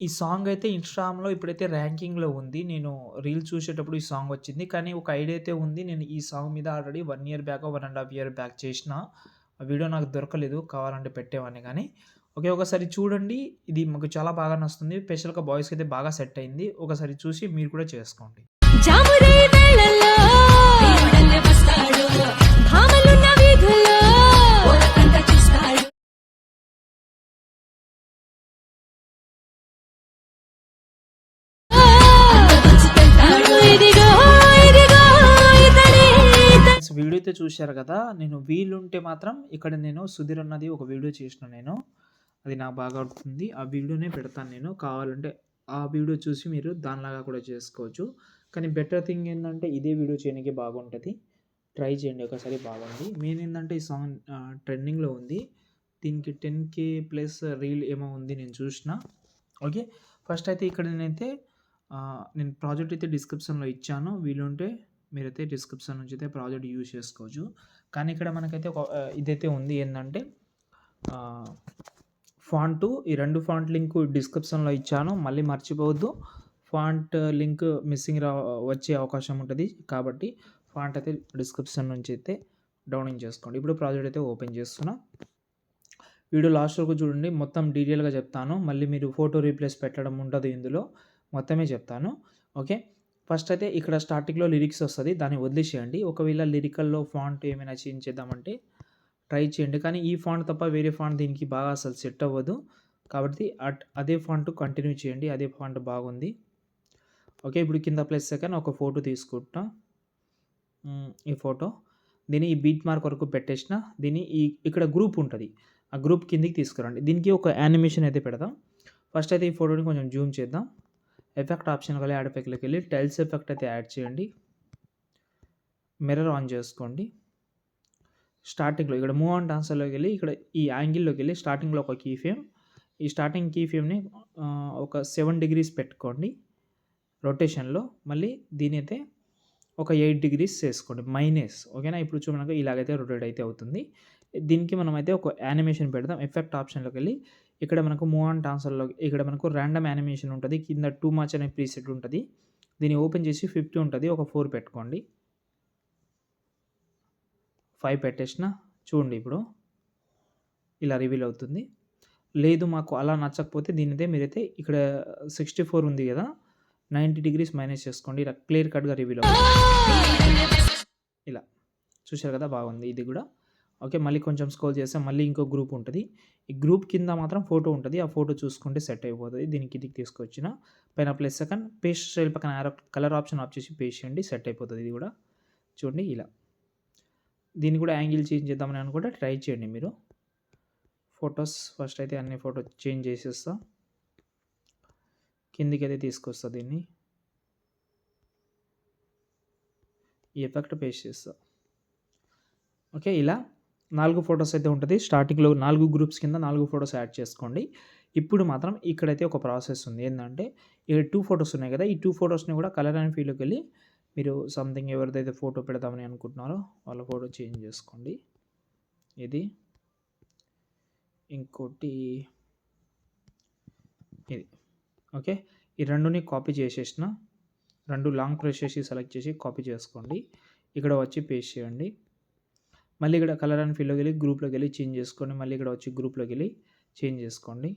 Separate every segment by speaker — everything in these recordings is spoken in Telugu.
Speaker 1: ఈ సాంగ్ అయితే ఇన్‌స్టాగ్రామ్‌లో ఇప్పుడైతే ర్యాంకింగ్‌లో ఉంది. నేను రీల్స్ చూసేటప్పుడు ఈ సాంగ్ వచ్చింది. కానీ ఒక ఐడియా అయితే ఉంది. నేను ఈ సాంగ్ మీద ఆల్రెడీ 1 ఇయర్ బ్యాకో, 1 ½ ఇయర్ బ్యాక్ చేసిన. ఆ వీడియో నాకు దొరకలేదు. కావాలంటే పెట్టేవాడిని గానీ. ఓకే. ఒకసారి చూడండి. ఇది మాకు చాలా బాగా నచ్చుతుంది. స్పెషల్‌గా బాయ్స్‌కైతే బాగా సెట్ అయింది. ఒకసారి చూసి మీరు కూడా చేసుకోండి.
Speaker 2: జామురే వేళల్లో దేవుడల్లే వస్తాడు భామలున్న వీధుల్లో ఓరకంట చూస్తాడు ఇదిగో ఇదిగో ఇతడే
Speaker 1: ఫ్రెండ్స్ వీడియో అయితే చూశారు కదా! నేను వీలుంటే మాత్రం ఇక్కడ నేను సుధీర్ అన్నది ఒక వీడియో చేసిన నేను. అది నాకు బాగా గుర్తుంది. ఆ వీడియోనే పెడతాను నేను. కావాలంటే ఆ వీడియో చూసి మీరు దానిలాగా కూడా చేసుకోవచ్చు. కానీ బెటర్ థింగ్ ఏందంటే ఇదే వీడియో చేయనీకే బాగుంటది. ట్రై చేయండి ఒకసారి బాగుంది. మెయిన్ ఏందంటే ఈ సాంగ్ ట్రెండింగ్‌లో ఉంది. దీనికి 10,000 ప్లస్ రీల్ ఏమో ఉంది నేను చూసిన. ఓకే. ఫస్ట్ అయితే ఇక్కడ నేను ప్రాజెక్ట్ అయితే డిస్క్రిప్షన్‌లో ఇచ్చాను. వీలుంటే మీరైతే డిస్క్రిప్షన్ నుంచి అయితే ప్రాజెక్ట్ యూజ్ చేసుకోవచ్చు. కానీ ఇక్కడ మనకైతే ఇదైతే ఉంది ఏందంటే ఆహ్, ఫాంటు ఈ 2 ఫాంట్ లింకు డిస్క్రిప్షన్‌లో ఇచ్చాను. మళ్ళీ మర్చిపోవద్దు. ఫాంట్ లింక్ మిస్సింగ్ వచ్చే అవకాశం ఉంటది. కాబట్టి ఫాంట్ అయితే డిస్క్రిప్షన్ నుంచి అయితే డౌన్లోడ్ చేసుకోండి. ఇప్పుడు ప్రాజెక్ట్ అయితే ఓపెన్ చేస్తున్నా. వీడియో లాస్ట్ వరకు చూడండి. మొత్తం డీటెయిల్‌గా చెప్తాను. మళ్ళీ మీరు ఫోటో రీప్లేస్ పెట్టడం ఉండదు ఇందులో. మొత్తమే చెప్తాను. ఓకే. ఫస్ట్ అయితే ఇక్కడ స్టార్టింగ్‌లో లిరిక్స్ వస్తది. దాన్ని వదిలేసేయండి. ఒకవేళ లిరికల్‌లో ఫాంట్ ఏమైనా చేంజ్ చేద్దామంటే ట్రై చేయండి. కానీ ఈ ఫాంట్ తప్ప వేరే ఫాంట్ దీనికి బాగా అసలు సెట్ అవ్వదు. కాబట్టి అదే ఫాంట్ కంటిన్యూ చేయండి. అదే ఫాంట్ బాగుంది. ఓకే. ఇప్పుడు కింద ప్లస్ సెకండ్ ఒక ఫోటో తీసుకుంటా. ఈ ఫోటో. దీన్ని ఈ బీట్ మార్క్ వరకు పెట్టేసిన. దీన్ని ఇక్కడ గ్రూప్ ఉంటది. ఆ గ్రూప్ కిందకి తీసుకురండి. దీనికి ఒక యానిమేషన్ అయితే పెడదాం. ఫస్ట్ అయితే ఈ ఫోటోని కొంచెం జూమ్ చేద్దాం. ఎఫెక్ట్ ఆప్షన్‌కి వెళ్ళి యాడ్ ఎఫెక్ట్‌లోకి వెళ్ళి టైల్స్ ఎఫెక్ట్ అయితే యాడ్ చేయండి. మిర్రర్ ఆన్ చేసుకోండి. స్టార్టింగ్‌లో ఇక్కడ మూవ్ ఆన్ ట్రాన్స్ఫర్‌లోకి వెళ్ళి ఇక్కడ ఈ యాంగిల్‌లోకి వెళ్ళి స్టార్టింగ్‌లో ఒక కీ ఫ్రేమ్. ఈ స్టార్టింగ్ కీ ఫ్రేమ్‌ని ఒక 7 డిగ్రీస్ పెట్టుకోండి రొటేషన్‌లో. మళ్ళీ దీనైతే ఒక 8 డిగ్రీస్ చేసుకోండి మైనస్. ఓకేనా. ఇప్పుడు చూడడానికి ఇలాగైతే రొటేట్ అయితే అవుతుంది. దీనికి మనమైతే ఒక యానిమేషన్ పెడదాం. ఎఫెక్ట్ ఆప్షన్‌లోకి వెళ్ళి ఇక్కడ మనకు మూవ్ ఆన్ ట్రాన్స్ఫర్‌లో ఇక్కడ మనకు రాండమ్ యానిమేషన్ ఉంటది. కింద టూ మచ్ అనే ప్రీసెట్ ఉంటది. దీన్ని ఓపెన్ చేసి 50 ఉంటది. ఒక 4 పెట్టుకోండి. 5 పెట్టేసిన. చూడండి ఇప్పుడు ఇలా రివీల్ అవుతుంది. లేదు మాకు అలా నచ్చకపోతే దీన్నైతే మీరైతే ఇక్కడ 64 ఉంది కదా! 90 డిగ్రీస్ మైనస్ చేసుకోండి. ఇలా క్లియర్ కట్‌గా రివీల్ అవుతుంది. ఇలా చూశారు కదా! బాగుంది ఇది కూడా. ఓకే. మళ్ళీ కొంచెం స్క్రోల్ చేస్తే మళ్ళీ ఇంకో గ్రూప్ ఉంటది. ఈ గ్రూప్ కింద మాత్రం ఫోటో ఉంటది. ఆ ఫోటో చూసుకుంటే సెట్ అయిపోతది. దీన్ని కిందికి తీసుకొచ్చిన పైన ప్లస్ సెకండ్ పేస్ట్ స్టైల్ పక్కన కలర్ ఆప్షన్ ఆఫ్ చేసి పేస్ట్ చేయండి. సెట్ అయిపోతది ఇది కూడా. చూడండి ఇలా. దీన్ని కూడా యాంగిల్ చేంజ్ చేద్దామని అనుకుంటే ట్రై చేయండి మీరు. ఫోటోస్ ఫస్ట్ అయితే అన్ని ఫోటో చేంజ్ చేసేస్తా. కిందికైతే తీసుకొస్తా దీన్ని. ఈ ఎఫెక్ట్ పేస్ట్ చేస్తా. ఓకే. ఇలా 4 ఫోటోస్ అయితే ఉంటది. స్టార్టింగ్‌లో 4 గ్రూప్స్ కింద 4 ఫోటోస్ యాడ్ చేసుకోండి. ఇప్పుడు మాత్రం ఇక్కడైతే ఒక ప్రాసెస్ ఉంది. ఏందంటే ఇక్కడ 2 ఫోటోస్ ఉన్నాయి కదా! ఈ 2 ఫోటోస్‌ని కూడా కలర్ అండ్ ఫీల్డ్‌లోకి వెళ్ళి మీరు సంథింగ్ ఎవరిదైతే ఫోటో పెడదామని అనుకుంటున్నారో వాళ్ళ ఫోటో చేంజ్ చేసుకోండి. ఇది. ఇంకోటి ఇది. ఓకే. ఈ 2ని కాపీ చేసేసిన. 2 లాంగ్ ప్రెస్ చేసి సెలెక్ట్ చేసి కాపీ చేసుకోండి. ఇక్కడ వచ్చి పేస్ట్ చేయండి. మళ్ళీ ఇక్కడ కలర్ అండ్ ఫీల్డ్‌లోకి వెళ్ళి గ్రూప్‌లోకి వెళ్ళి చేంజ్ చేసుకోండి. మళ్ళీ ఇక్కడ వచ్చి గ్రూప్‌లోకి వెళ్ళి చేంజ్ చేసుకోండి.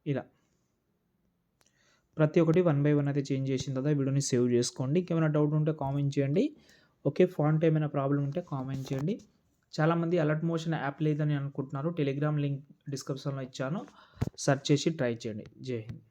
Speaker 1: ఇలా. ప్రతి ఒక్కటి 1 బై 1 అయితే చేంజ్ చేసిన తర్వాత వీడియోని సేవ్ చేసుకోండి. ఇంకేమైనా డౌట్ ఉంటే కామెంట్ చేయండి. ఓకే. ఫాంట్ ఏమైనా ప్రాబ్లమ్ ఉంటే కామెంట్ చేయండి. చాలామంది అలర్ట్ మోషన్ యాప్ లేదని అనుకుంటున్నారు. టెలిగ్రామ్ లింక్ డిస్క్రిప్షన్‌లో ఇచ్చాను. సెర్చ్ చేసి ట్రై చేయండి. జై హింద్.